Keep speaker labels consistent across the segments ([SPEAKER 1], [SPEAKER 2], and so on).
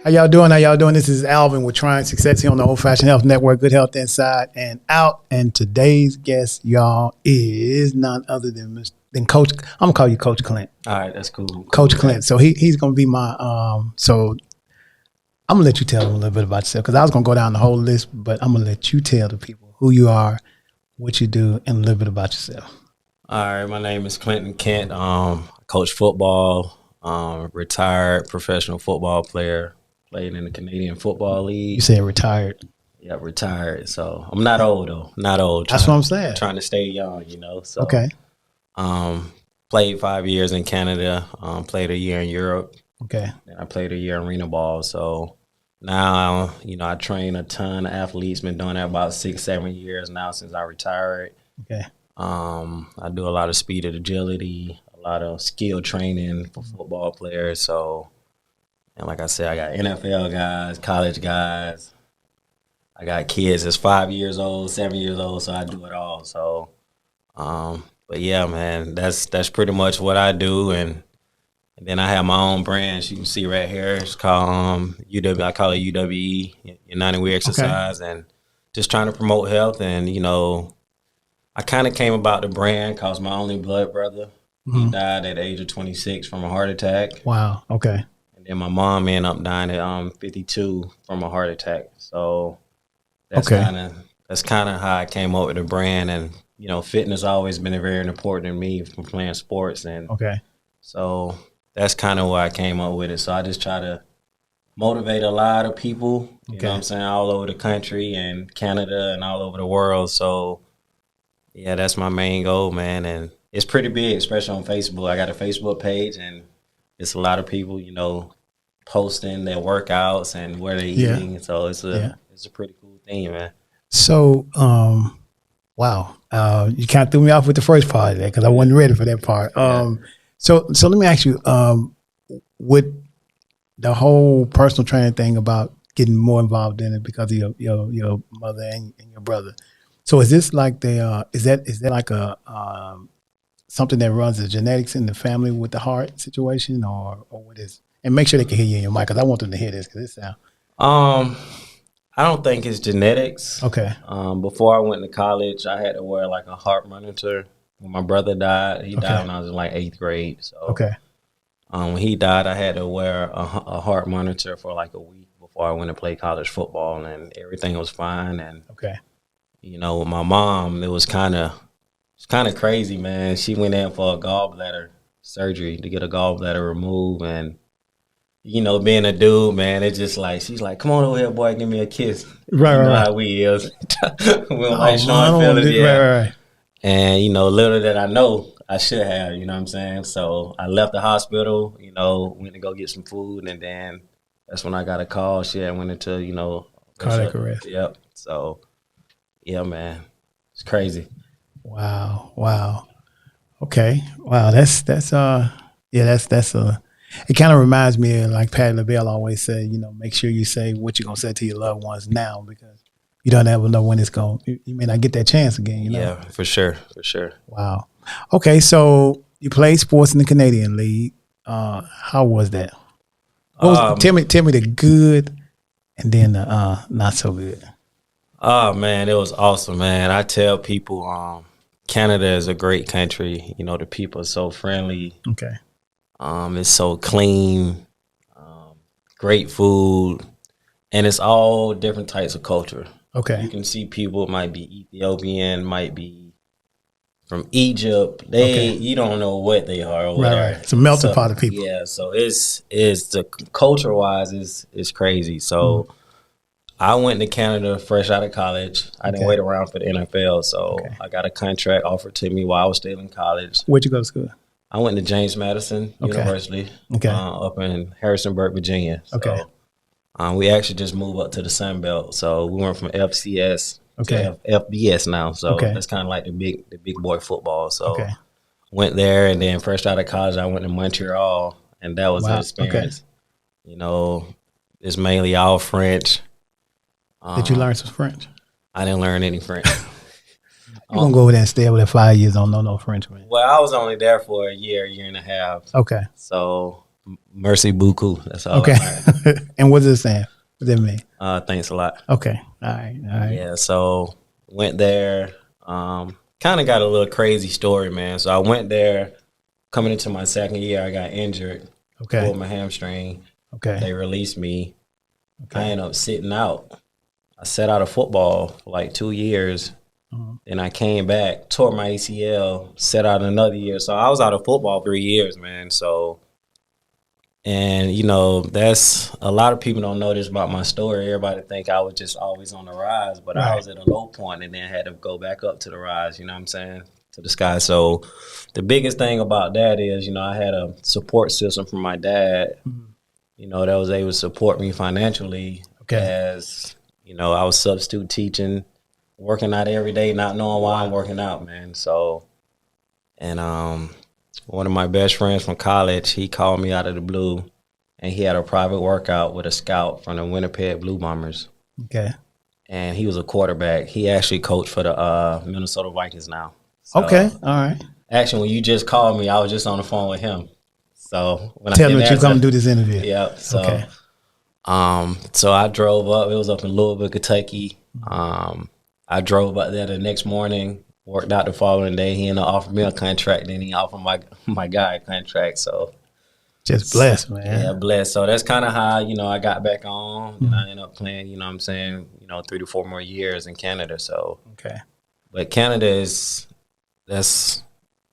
[SPEAKER 1] How y'all doing? How y'all doing? This is Alvin with Trying Success here on the Old Fashioned Health Network. Good health inside and out. And today's guest, y'all, is none other than Coach. I'm gonna call you Coach Clint.
[SPEAKER 2] All right, that's cool.
[SPEAKER 1] Coach Clint. So he's gonna be my. So I'm gonna let you tell them a little bit about yourself because I was gonna go down the whole list, but I'm gonna let you tell the people who you are, what you do, and a little bit about yourself.
[SPEAKER 2] All right, my name is Clint Kent. Coach football. Retired professional football player. Played in the Canadian Football League.
[SPEAKER 1] You said retired.
[SPEAKER 2] Yeah, retired. So I'm not old though. Not old.
[SPEAKER 1] That's what I'm saying.
[SPEAKER 2] Trying to stay young, you know. So
[SPEAKER 1] okay.
[SPEAKER 2] Played 5 years in Canada. Played a year in Europe.
[SPEAKER 1] Okay.
[SPEAKER 2] And I played a year in arena ball. So now, you know, I train a ton of athletes. Been doing that about 6-7 years now since I retired.
[SPEAKER 1] Okay.
[SPEAKER 2] I do a lot of speed and agility, a lot of skill training for football players. So. And like I said, I got NFL guys, college guys. I got kids that's 5 years old, 7 years old, so I do it all. So, but yeah, man, that's pretty much what I do. And then I have my own brand. You can see right here. It's called UW. I call it UWE, United We Exercise, and just trying to promote health. And you know, I kind of came about the brand because my only blood brother, he died at the age of 26 from a heart attack.
[SPEAKER 1] Wow. Okay.
[SPEAKER 2] And my mom ended up dying at 52 from a heart attack. So that's kind of how I came up with the brand. And you know, fitness always been very important to me from playing sports. And so that's kind of why I came up with it. So I just try to motivate a lot of people. You know what I'm saying, all over the country and Canada and all over the world. So yeah, that's my main goal, man. And it's pretty big, especially on Facebook. I got a Facebook page, and it's a lot of people, you know, posting their workouts and where they're eating. So it's a pretty cool thing, man. So,
[SPEAKER 1] wow. You kind of threw me off with the first part of that because I wasn't ready for that part. So let me ask you, with the whole personal training thing about getting more involved in it because of your mother and your brother. So is this like is that like a something that runs the genetics in the family with the heart situation, or what is? And make sure they can hear you in your mic because I want them to hear this because it sounds.
[SPEAKER 2] I don't think it's genetics.
[SPEAKER 1] Okay.
[SPEAKER 2] Before I went to college, I had to wear like a heart monitor. When my brother died, he died when I was in like 8th grade. So when he died, I had to wear a heart monitor for like a week before I went to play college football, and everything was fine. And you know, with my mom, it was kind of crazy, man. She went in for a gallbladder surgery to get a gallbladder removed, and you know, being a dude, man, it's just like she's like, "Come on over here, boy, give me a kiss."
[SPEAKER 1] Right,
[SPEAKER 2] you know how we is. We don't like showing feelings,
[SPEAKER 1] right.
[SPEAKER 2] And you know, little that I know, I should have. You know what I'm saying? So I left the hospital. You know, went to go get some food, and then that's when I got a call. She had went into
[SPEAKER 1] cardiac arrest.
[SPEAKER 2] Yep. So yeah, man, it's crazy.
[SPEAKER 1] Wow. Okay. Wow. That's it kind of reminds me of like Pat LaBelle always said, you know, make sure you say what you're going to say to your loved ones now because you don't ever know when it's going, you may not get that chance again, you know?
[SPEAKER 2] Yeah, for sure.
[SPEAKER 1] Wow. Okay. So you played sports in the Canadian League. How was that? Tell me the good and then the not so good.
[SPEAKER 2] Oh man, it was awesome, man. I tell people, Canada is a great country. You know, the people are so friendly.
[SPEAKER 1] Okay.
[SPEAKER 2] It's so clean, great food, and it's all different types of culture.
[SPEAKER 1] Okay.
[SPEAKER 2] You can see people might be Ethiopian, might be from Egypt. You don't know what they are over there.
[SPEAKER 1] Right. It's a melting pot of people.
[SPEAKER 2] Yeah, so it's the culture wise is crazy. So I went to Canada fresh out of college. I didn't wait around for the NFL, so I got a contract offered to me while I was still in college.
[SPEAKER 1] Where'd you go to school?
[SPEAKER 2] I went to James Madison University up in Harrisonburg, Virginia. So, we actually just moved up to the Sun Belt. So we went from FCS to FBS now. So that's kind of like the big boy football. So went there, and then fresh out of college, I went to Montreal, and that was an experience. You know, it's mainly all French.
[SPEAKER 1] Did you learn some French?
[SPEAKER 2] I didn't learn any French.
[SPEAKER 1] You're going to go over there and stay over there 5 years, don't know no French, man.
[SPEAKER 2] Well, I was only there for a year and a half.
[SPEAKER 1] Okay.
[SPEAKER 2] So Mercy beaucoup. That's all
[SPEAKER 1] Okay.
[SPEAKER 2] I learned.
[SPEAKER 1] And what does it stand? What does that mean?
[SPEAKER 2] Thanks a lot.
[SPEAKER 1] Okay. All right. All right.
[SPEAKER 2] Yeah, so went there. Kind of got a little crazy story, man. So I went there. Coming into my second year, I got injured.
[SPEAKER 1] Okay.
[SPEAKER 2] Pulled my hamstring.
[SPEAKER 1] Okay.
[SPEAKER 2] They released me.
[SPEAKER 1] Okay.
[SPEAKER 2] I ended up sitting out. I sat out of football for like 2 years. Then I came back, tore my ACL, sat out another year. So I was out of football 3 years, man. So, and you know, that's a lot of people don't know this about my story. Everybody think I was just always on the rise, but I was at a low point and then had to go back up to the rise. You know what I'm saying? To the sky. So the biggest thing about that is, you know, I had a support system from my dad, you know, that was able to support me financially. As, you know, I was substitute teaching, working out every day, not knowing why I'm working out, man. So, and one of my best friends from college, he called me out of the blue, and he had a private workout with a scout from the Winnipeg Blue Bombers.
[SPEAKER 1] Okay.
[SPEAKER 2] And he was a quarterback. He actually coached for the Minnesota Vikings now. So,
[SPEAKER 1] okay. All right.
[SPEAKER 2] Actually, when you just called me, I was just on the phone with him. So when
[SPEAKER 1] Tell me that you come do this interview.
[SPEAKER 2] Yeah. So, so I drove up. It was up in Louisville, Kentucky. I drove up there the next morning. Worked out the following day. He ended up offering me a contract. Then he offered my guy a contract. So
[SPEAKER 1] just blessed, man.
[SPEAKER 2] Yeah, blessed. So that's kind of how, you know, I got back on. And I ended up playing, you know what I'm saying, you know, 3 to 4 more years in Canada. So but Canada is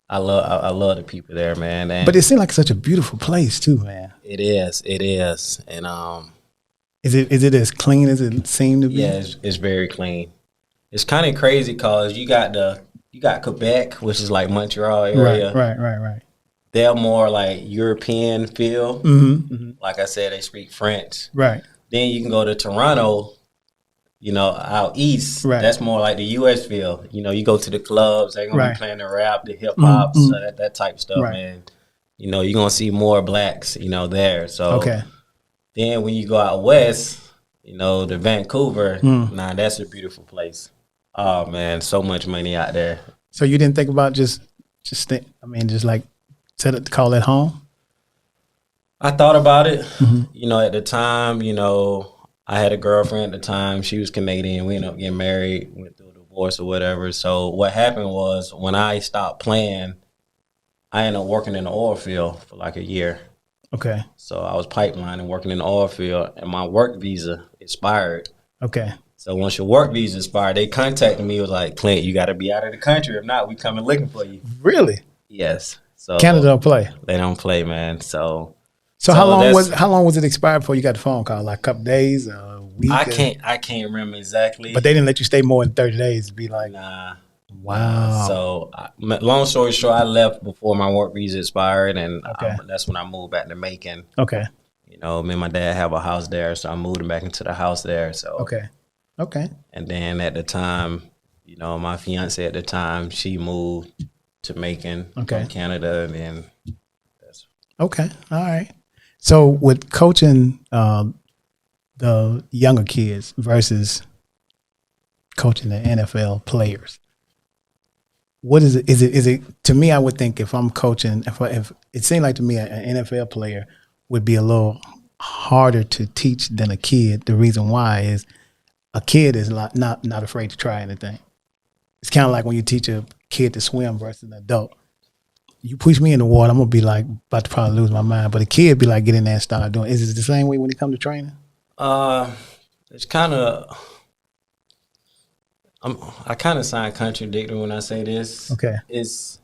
[SPEAKER 2] I love the people there, man. And
[SPEAKER 1] but it seems like such a beautiful place too, man.
[SPEAKER 2] It is. And
[SPEAKER 1] is it as clean as it seemed to be?
[SPEAKER 2] Yeah, it's very clean. It's kind of crazy because you got Quebec, which is like Montreal area.
[SPEAKER 1] Right.
[SPEAKER 2] They're more like European feel. Like I said, they speak French.
[SPEAKER 1] Right.
[SPEAKER 2] Then you can go to Toronto, you know, out east. Right. That's more like the U.S. feel. You know, you go to the clubs, they're going to be playing the rap, the hip-hop, so that type of stuff, man. You know, you're going to see more blacks, you know, there. So then when you go out west, you know, to Vancouver, nah, that's a beautiful place. Oh, man, so much money out there.
[SPEAKER 1] So you didn't think about just like call it home?
[SPEAKER 2] I thought about it. You know, at the time, you know, I had a girlfriend at the time. She was Canadian. We ended up getting married, went through a divorce or whatever. So what happened was when I stopped playing, I ended up working in the oil field for like a year.
[SPEAKER 1] Okay.
[SPEAKER 2] So I was pipelining, working in the oil field, and my work visa expired.
[SPEAKER 1] Okay.
[SPEAKER 2] So once your work visa expired, they contacted me. It was like, Clint, you got to be out of the country. If not, we coming looking for you.
[SPEAKER 1] Really?
[SPEAKER 2] Yes. So
[SPEAKER 1] Canada don't play.
[SPEAKER 2] They don't play, man. So
[SPEAKER 1] how long was it expired before you got the phone call? Like a couple days, a week?
[SPEAKER 2] I can't remember exactly.
[SPEAKER 1] But they didn't let you stay more than 30 days to be like,
[SPEAKER 2] nah.
[SPEAKER 1] Wow.
[SPEAKER 2] So long story short, I left before my work visa expired, and that's when I moved back to Macon.
[SPEAKER 1] Okay.
[SPEAKER 2] You know, me and my dad have a house there, so I moved back into the house there. So
[SPEAKER 1] Okay.
[SPEAKER 2] And then at the time, you know, my fiance at the time, she moved to Macon from Canada, and then
[SPEAKER 1] okay. All right. So with coaching the younger kids versus coaching the NFL players, what is it? Is it to me? I would think if I'm coaching, if it seemed like to me an NFL player would be a little harder to teach than a kid. The reason why is a kid is not afraid to try anything. It's kind of like when you teach a kid to swim versus an adult. You push me in the water, I'm gonna be like about to probably lose my mind. But a kid be like, get in there and start doing. Is it the same way when it comes to training?
[SPEAKER 2] It's kind of. I kind of sound contradictory when I say this.
[SPEAKER 1] Okay.
[SPEAKER 2] It's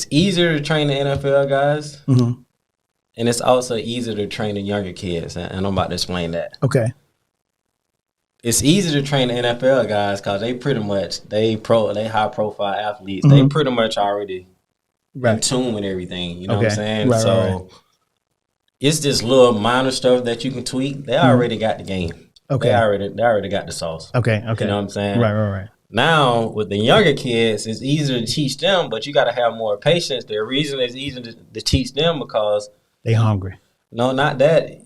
[SPEAKER 2] easier to train the NFL guys, and it's also easier to train the younger kids. And I'm about to explain that.
[SPEAKER 1] Okay.
[SPEAKER 2] It's easy to train the NFL guys because they pretty much they high profile athletes. They pretty much already in tune with everything. You know what I'm saying? So it's just little minor stuff that you can tweak. They already got the game. Okay. They already got the sauce.
[SPEAKER 1] Okay.
[SPEAKER 2] You know what I'm saying?
[SPEAKER 1] Right.
[SPEAKER 2] Now with the younger kids, it's easier to teach them, but you got to have more patience. The reason it's easier to teach them because
[SPEAKER 1] they hungry.
[SPEAKER 2] No, not that.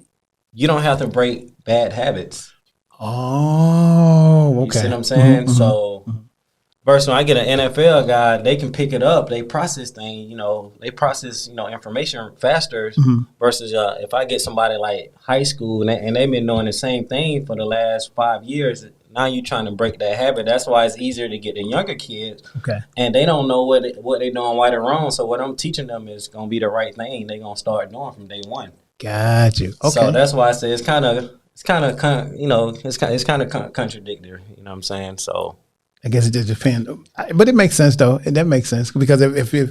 [SPEAKER 2] You don't have to break bad habits.
[SPEAKER 1] Oh, okay.
[SPEAKER 2] You see what I'm saying? So Versus when I get an NFL guy, they can pick it up. They process things, they process, information faster. Versus if I get somebody like high school and they've been doing the same thing for the last 5 years, now you're trying to break that habit. That's why it's easier to get the younger kids.
[SPEAKER 1] Okay.
[SPEAKER 2] And they don't know what they're doing right or wrong. So what I'm teaching them is going to be the right thing. They're going to start doing from day one.
[SPEAKER 1] Got you. Okay.
[SPEAKER 2] So that's why I say it's kind of contradictory. You know what I'm saying? So
[SPEAKER 1] I guess it just depends, but it makes sense though. And that makes sense because if you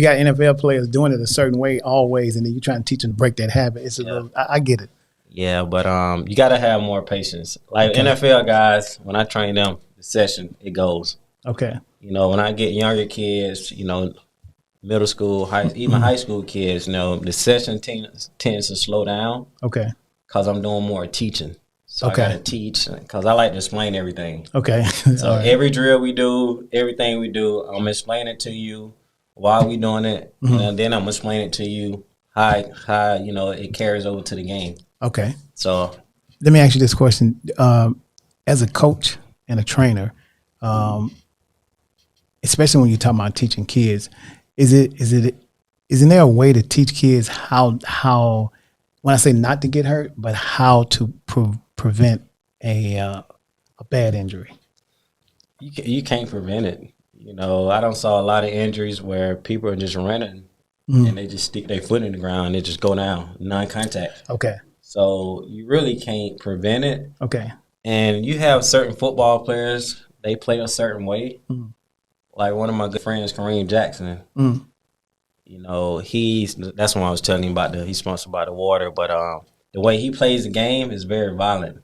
[SPEAKER 1] got NFL players doing it a certain way always, and then you're trying to teach them to break that habit, it's a little. I get it.
[SPEAKER 2] Yeah, but you got to have more patience. Like NFL guys, when I train them, the session it goes.
[SPEAKER 1] Okay.
[SPEAKER 2] When I get younger kids, middle school, even high school kids, the session tends to slow down.
[SPEAKER 1] Okay.
[SPEAKER 2] Because I'm doing more teaching. So I got to teach because I like to explain everything.
[SPEAKER 1] Okay.
[SPEAKER 2] So every drill we do, everything we do, I'm explaining it to you why we doing it, and then I'm explaining it to you how it carries over to the game.
[SPEAKER 1] Okay.
[SPEAKER 2] So
[SPEAKER 1] let me ask you this question: as a coach and a trainer, especially when you're talking about teaching kids, isn't there a way to teach kids how when I say not to get hurt, but how to prevent a bad injury?
[SPEAKER 2] You can't prevent it. I don't saw a lot of injuries where people are just running and they just stick their foot in the ground and they just go down, non-contact.
[SPEAKER 1] Okay.
[SPEAKER 2] So you really can't prevent it.
[SPEAKER 1] Okay. And
[SPEAKER 2] you have certain football players, they play a certain way. Like one of my good friends, Kareem Jackson. That's when I was telling him about he's sponsored by the water, but the way he plays the game is very violent.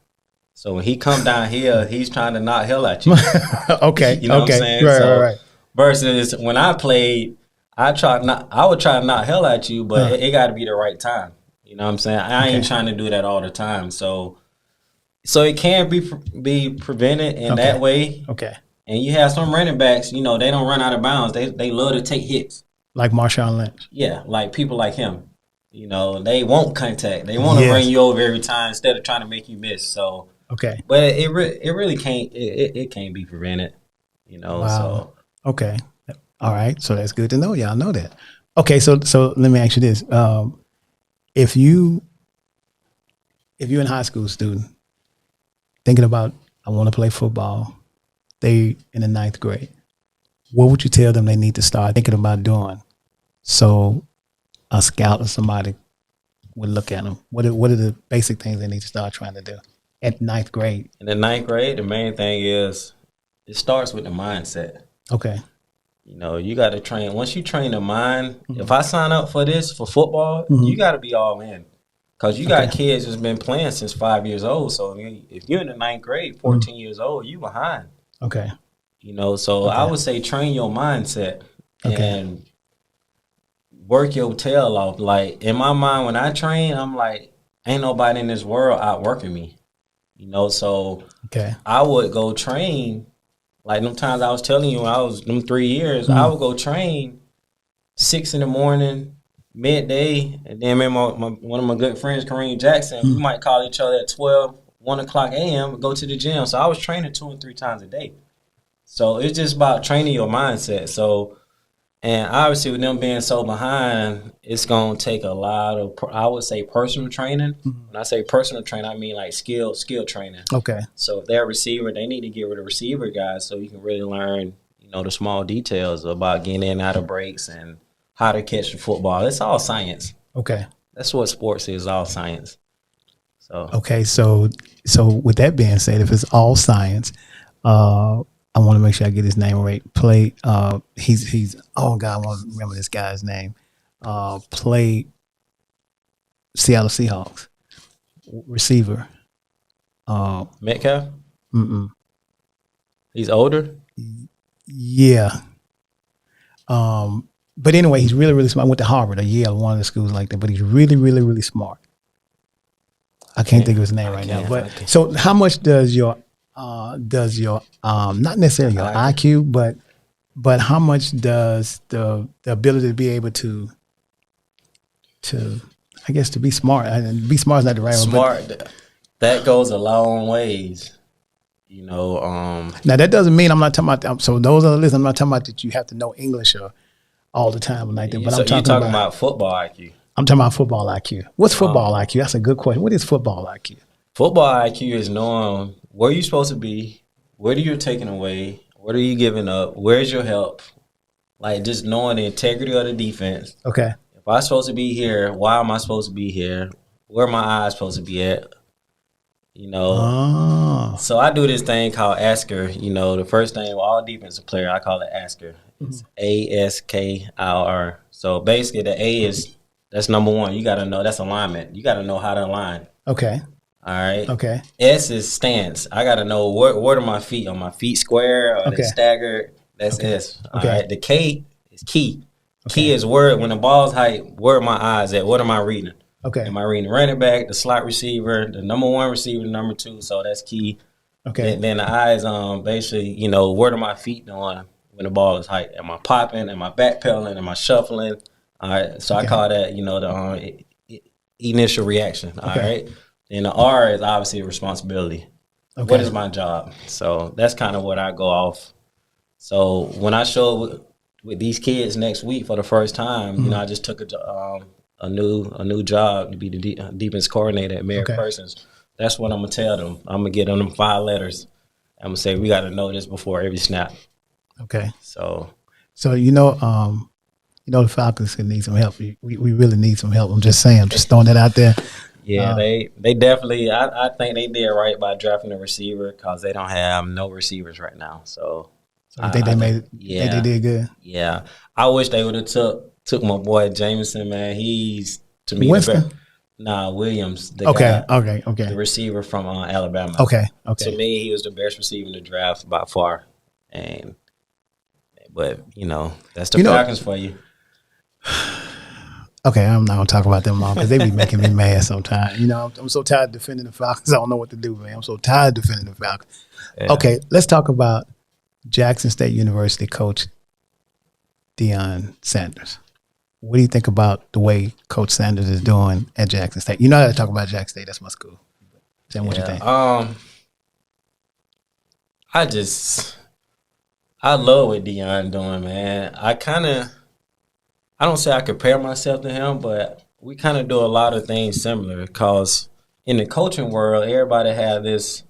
[SPEAKER 2] So when he come down here, he's trying to knock hell at you.
[SPEAKER 1] Okay.
[SPEAKER 2] You know what I'm saying?
[SPEAKER 1] Right.
[SPEAKER 2] Versus when I played, I would try to knock hell at you, but it got to be the right time. You know what I'm saying? I ain't trying to do that all the time. So it can be prevented in that way.
[SPEAKER 1] Okay.
[SPEAKER 2] And you have some running backs, they don't run out of bounds. They love to take hits.
[SPEAKER 1] Like Marshawn Lynch.
[SPEAKER 2] Yeah, like people like him. They want contact. They want to bring you over every time instead of trying to make you miss. So
[SPEAKER 1] okay.
[SPEAKER 2] But it really can't it can't be prevented.
[SPEAKER 1] Wow.
[SPEAKER 2] So
[SPEAKER 1] okay. All right. So that's good to know. Y'all know that. Okay, so let me ask you this. If you're a high school student thinking about I want to play football, they in the 9th grade, what would you tell them they need to start thinking about doing so a scout or somebody would look at them? What are the basic things they need to start trying to do at 9th grade?
[SPEAKER 2] In the 9th grade, the main thing is it starts with the mindset.
[SPEAKER 1] Okay.
[SPEAKER 2] You got to train. Once you train the mind, if I sign up for football, you got to be all in. Because you got kids that's been playing since 5 years old. So if you're in the 9th grade, 14 years old, you behind.
[SPEAKER 1] Okay.
[SPEAKER 2] So I would say train your mindset and work your tail off. Like in my mind, when I train, I'm like, ain't nobody in this world outworking me. So I would go train. Like them times I was telling you, when I was them 3 years, I would go train 6 in the morning, midday, and then one of my good friends, Kareem Jackson, we might call each other at 12, 1 o'clock a.m. and go to the gym. So I was training 2 and 3 times a day. So it's just about training your mindset. So, and obviously with them being so behind, it's going to take a lot of, I would say, personal training. When I say personal training, I mean like skill training. Okay. So if they're a receiver, they need to get with a receiver guy so you can really learn, the small details about getting in, out of breaks, and how to catch the football. It's all science. Okay. That's what sports is, all science. So. Okay. So with that being said, if it's all science, I want to make sure I get his name right. He's oh God, I want to remember this guy's name. Played Seattle Seahawks receiver. Metcalf? He's older? Yeah. But anyway, he's really, really smart. I went to Harvard or Yale, one of the schools like that, but he's really, really, really smart. I can't think of his name right now. But so how much does your not necessarily your IQ, but how much does the ability to be able to I guess to be smart, and be smart is not the right word. Smart, that goes a long ways.
[SPEAKER 1] Now that doesn't mean I'm not talking about. So those are the lists. I'm not talking about that you have to know English or all the time like that. But I'm talking
[SPEAKER 2] about football IQ.
[SPEAKER 1] I'm talking about football IQ. What's football IQ? That's a good question. What is football IQ?
[SPEAKER 2] Football IQ is knowing where you're supposed to be, where you're taking away, what are you giving up, where's your help. Like just knowing the integrity of the defense.
[SPEAKER 1] Okay.
[SPEAKER 2] If I'm supposed to be here, why am I supposed to be here? Where my eyes supposed to be at? So I do this thing called Asker. The first thing with all defensive player, I call it Asker. It's ASKIR. So basically the A that's number one. You got to know that's alignment. You got to know how to align.
[SPEAKER 1] Okay.
[SPEAKER 2] All right.
[SPEAKER 1] Okay.
[SPEAKER 2] S is stance. I got to know where are my feet? Are my feet square or they staggered? That's S. All right. The K is key. Key is where, when the ball's high, where are my eyes at? What am I reading?
[SPEAKER 1] Okay.
[SPEAKER 2] Am I reading the running back, the slot receiver, the number one receiver, the number two? So that's key. Okay. Then the eyes, basically, where are my feet doing when the ball is high? Am I popping? Am I backpedaling? Am I shuffling? All right. So I call that, the initial reaction. All right. And the R is obviously a responsibility. Okay. What is my job? So that's kind of what I go off. So when I show with these kids next week for the first time, I just took a new job to be the defense coordinator at Mary Persons. That's what I'm gonna tell them. I'm gonna get them 5 letters. I'm gonna say we got to know this before every snap. Okay. So the Falcons could need some help. We really need some help. I'm just saying. I'm just throwing that out there. Yeah, they definitely. I think they did right by drafting a receiver because they don't have no receivers right now. So I think they made it. Yeah, think they did good. Yeah, I wish they would have took my boy Jameson. Man, he's to me Winston. Williams. The guy, the receiver from Alabama. Okay. To me, he was the best receiver in the draft by far. But that's the Falcons for you. Okay, I'm not gonna talk about them long because they be making me mad sometimes. I'm so tired of defending the Falcons. I don't know what to do, man. I'm so tired of defending the Falcons. Yeah. Okay, let's talk about Jackson State University coach Deion Sanders. What do you think about the way Coach Sanders is doing at Jackson State? You know how to talk about Jackson State. That's my school. Tell me what you think. I love what Deion doing, man. I don't say I compare myself to him, but we kind of do a lot of things similar because in the coaching world, everybody have this,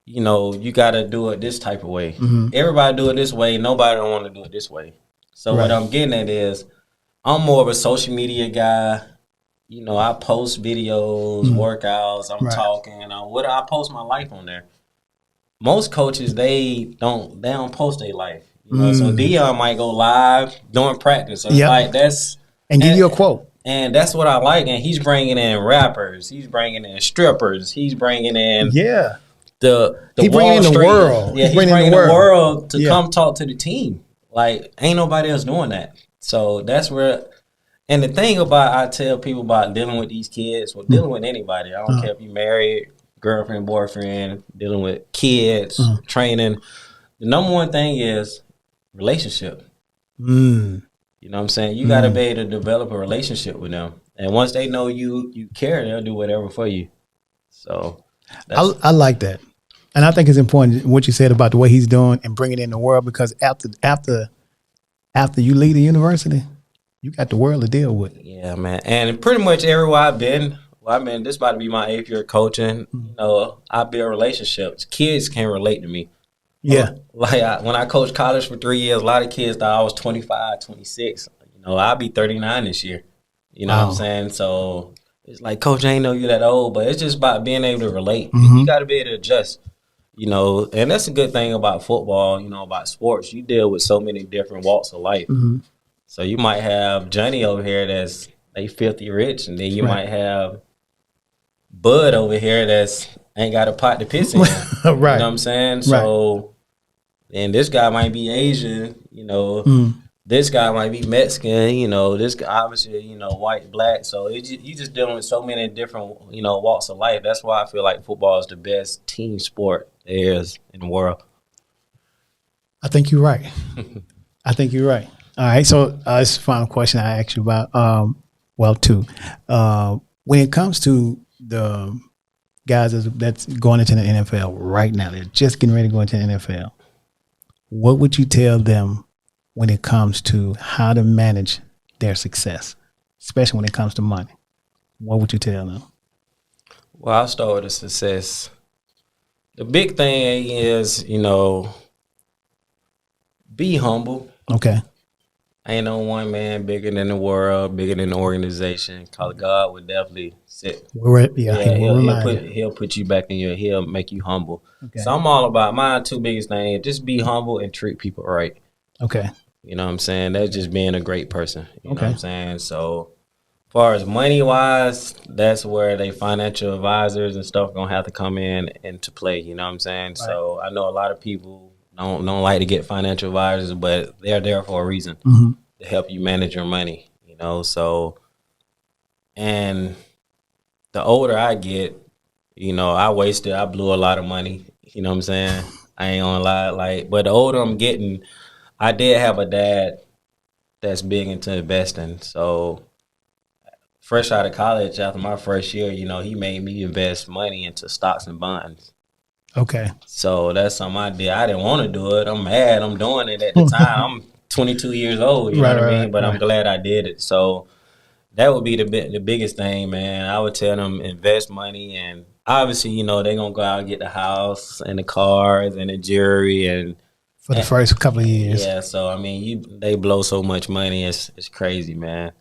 [SPEAKER 2] you got to do it this type of way. Mm-hmm. Everybody do it this way. Nobody don't want to do it this way. So what I'm getting at is I'm more of a social media guy. I post videos, workouts, I'm talking. I post my life on there. Most coaches, they don't post their life. So Deion might go live during practice. So give you a quote. And that's what I like. And he's bringing in rappers. He's bringing in strippers. He's bringing in the Wall Street. World. Yeah, he's bringing the world to come talk to the team. Like, ain't nobody else doing that. So that's where – and the thing I tell people about dealing with these kids, dealing with anybody. I don't care if you're married, girlfriend, boyfriend, dealing with kids, training. The number one thing is relationship. You know what I'm saying? You got to be able to develop a relationship with them. And once they know you care, they'll do whatever for you. So I like that. And I think it's important what you said about the way he's doing and bringing in the world, because after you leave the university, you got the world to deal with. Yeah, man. And pretty much everywhere I've been, this about to be my 8th year coaching. I build relationships. Kids can relate to me. Yeah. When I coached college for 3 years, a lot of kids thought I was 25, 26. I'll be 39 this year. What I'm saying? So it's like, Coach, I ain't know you that old, but it's just about being able to relate. You got to be able to adjust. And that's a good thing about football, about sports. You deal with so many different walks of life. So you might have Johnny over here they filthy rich, and then you might have Bud over here ain't got a pot to piss in. Right. You know what I'm saying? So, and this guy might be Asian, this guy might be Mexican, this guy obviously, white, black. So you just dealing with so many different, walks of life. That's why I feel like football is the best team sport there is in the world. I think you're right. All right. So this is the final question I asked you about. Two. When it comes to the
[SPEAKER 1] guys that's going into the NFL right now, they're just getting ready to go into the NFL, what would you tell them when it comes to how to manage their success, especially when it comes to money? What would you tell them?
[SPEAKER 2] Well, I'll start with the success. The big thing is, be humble.
[SPEAKER 1] Okay.
[SPEAKER 2] Ain't no one man bigger than the world, bigger than the organization. Cause God would definitely sit. He'll put you back in he'll make you humble. Okay. So I'm all about my two biggest things: just be humble and treat people right.
[SPEAKER 1] Okay.
[SPEAKER 2] You know what I'm saying? That's just being a great person. You know what I'm saying? So as far as money wise, that's where they financial advisors and stuff gonna have to come into play. You know what I'm saying? Right. So I know a lot of people don't like to get financial advisors, but they're there for a reason to help you manage your money. So and the older I get, I blew a lot of money. You know what I'm saying? I ain't gonna lie. But the older I'm getting, I did have a dad that's big into investing. So fresh out of college, after my first year, he made me invest money into stocks and bonds.
[SPEAKER 1] Okay.
[SPEAKER 2] So that's something I did. I didn't want to do it. I'm mad I'm doing it at the time. I'm 22 years old, you know what I mean? But I'm glad I did it. So that would be the biggest thing, man. I would tell them invest money, and obviously, they're going to go out and get the house and the cars and the jewelry and
[SPEAKER 1] for the first couple of years.
[SPEAKER 2] Yeah, so I mean, they blow so much money. It's crazy, man.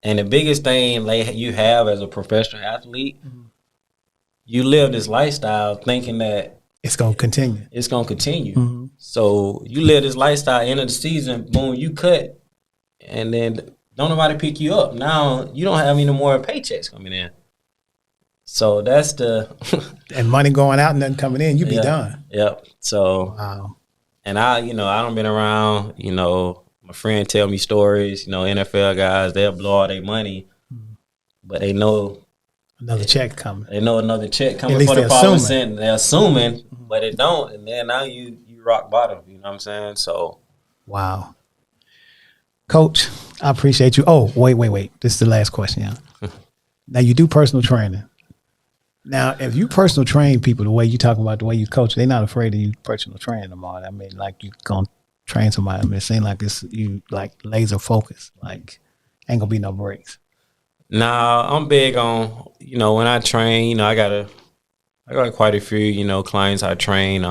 [SPEAKER 2] And the biggest thing you have as a professional athlete, you live this lifestyle thinking that
[SPEAKER 1] it's going to continue.
[SPEAKER 2] It's going to continue. Mm-hmm. So you live this lifestyle, end of the season, boom, you cut, and then don't nobody pick you up. Now you don't have any more paychecks coming in. So that's
[SPEAKER 1] and money going out and nothing coming in, you be done.
[SPEAKER 2] Yep. So
[SPEAKER 1] wow.
[SPEAKER 2] And I don't been around, my friend tell me stories, NFL guys, they'll blow all their money, but they know
[SPEAKER 1] another check coming.
[SPEAKER 2] They know another check coming for the following cent. They're assuming, but it don't. And then now you rock bottom, you know what I'm saying? So
[SPEAKER 1] wow. Coach, I appreciate you. Oh, wait. This is the last question, yeah. Now you do personal training. Now, if you personal train people the way you talking about the way you coach, they're not afraid of you personal training them all. I mean, like you gonna train somebody. I mean, it seems like you like laser focus. Like ain't gonna be no breaks.
[SPEAKER 2] Nah, I'm big on when I train. I got quite a few clients I train.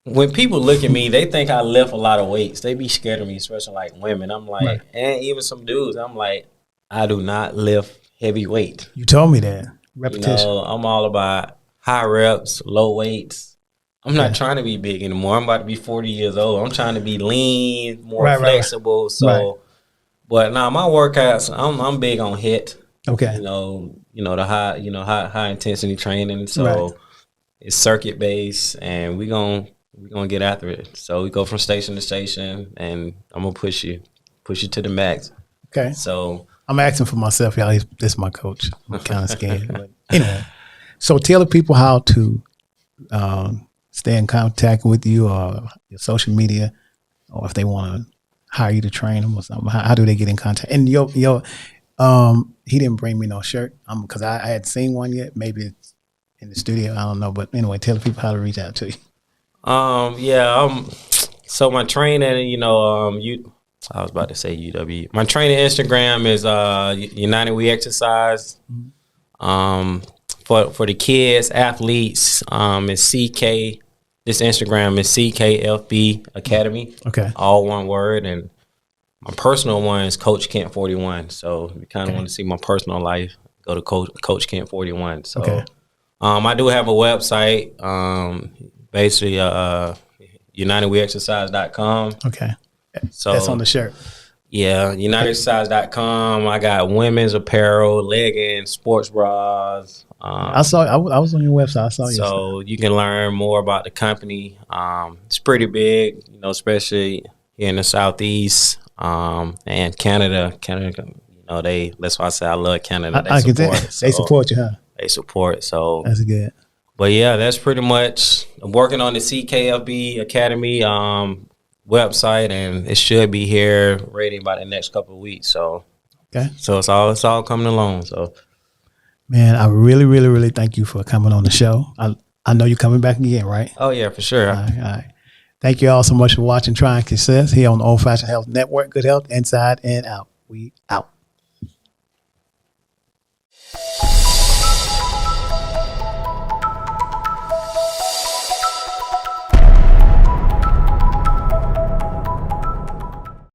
[SPEAKER 2] When people look at me, they think I lift a lot of weights. They be scared of me, especially like women. I'm like, and even some dudes. I'm like, I do not lift heavy weight.
[SPEAKER 1] You told me that. Repetition.
[SPEAKER 2] I'm all about high reps, low weights. I'm not trying to be big anymore. I'm about to be 40 years old. I'm trying to be lean, more flexible. So, but now my workouts, I'm big on HIIT.
[SPEAKER 1] Okay.
[SPEAKER 2] The high intensity training. So it's circuit based, and we're gonna get after it. So we go from station to station, and I'm gonna push you to the max.
[SPEAKER 1] Okay.
[SPEAKER 2] So
[SPEAKER 1] I'm asking for myself, y'all. This is my coach. I'm kind of scared. But anyway, so tell the people how to stay in contact with you or your social media, or if they want to hire you to train them or something. How do they get in contact? And he didn't bring me no shirt because I hadn't seen one yet. Maybe it's in the studio. I don't know. But anyway, tell the people how to reach out to you.
[SPEAKER 2] So my training, I was about to say UW. My training Instagram is United We Exercise. For the kids, athletes, it's CK. This Instagram is CKFB Academy.
[SPEAKER 1] Okay.
[SPEAKER 2] All one word. And my personal one is Coach Kent 41. So if you kind of want to see my personal life, go to Coach Kent 41. So I do have a website, basically UnitedWeExercise.com.
[SPEAKER 1] Okay.
[SPEAKER 2] So
[SPEAKER 1] that's on the shirt.
[SPEAKER 2] Yeah, UnitedExercise.com. I got women's apparel, leggings, sports bras.
[SPEAKER 1] I was on your website. I saw you.
[SPEAKER 2] So you can learn more about the company. It's pretty big, especially here in the Southeast and Canada. That's why I say I love Canada.
[SPEAKER 1] They support you, huh?
[SPEAKER 2] They support. So
[SPEAKER 1] that's good.
[SPEAKER 2] But yeah, that's pretty much. I'm working on the CKFB Academy website, and it should be here ready by the next couple of weeks. So
[SPEAKER 1] okay.
[SPEAKER 2] So it's all coming along. So
[SPEAKER 1] Man, I really, really, really thank you for coming on the show. I know you're coming back again, right?
[SPEAKER 2] Oh yeah, for sure.
[SPEAKER 1] All right. Thank you all so much for watching Trying Success here on the Old Fashioned Health Network. Good health inside and out. We out.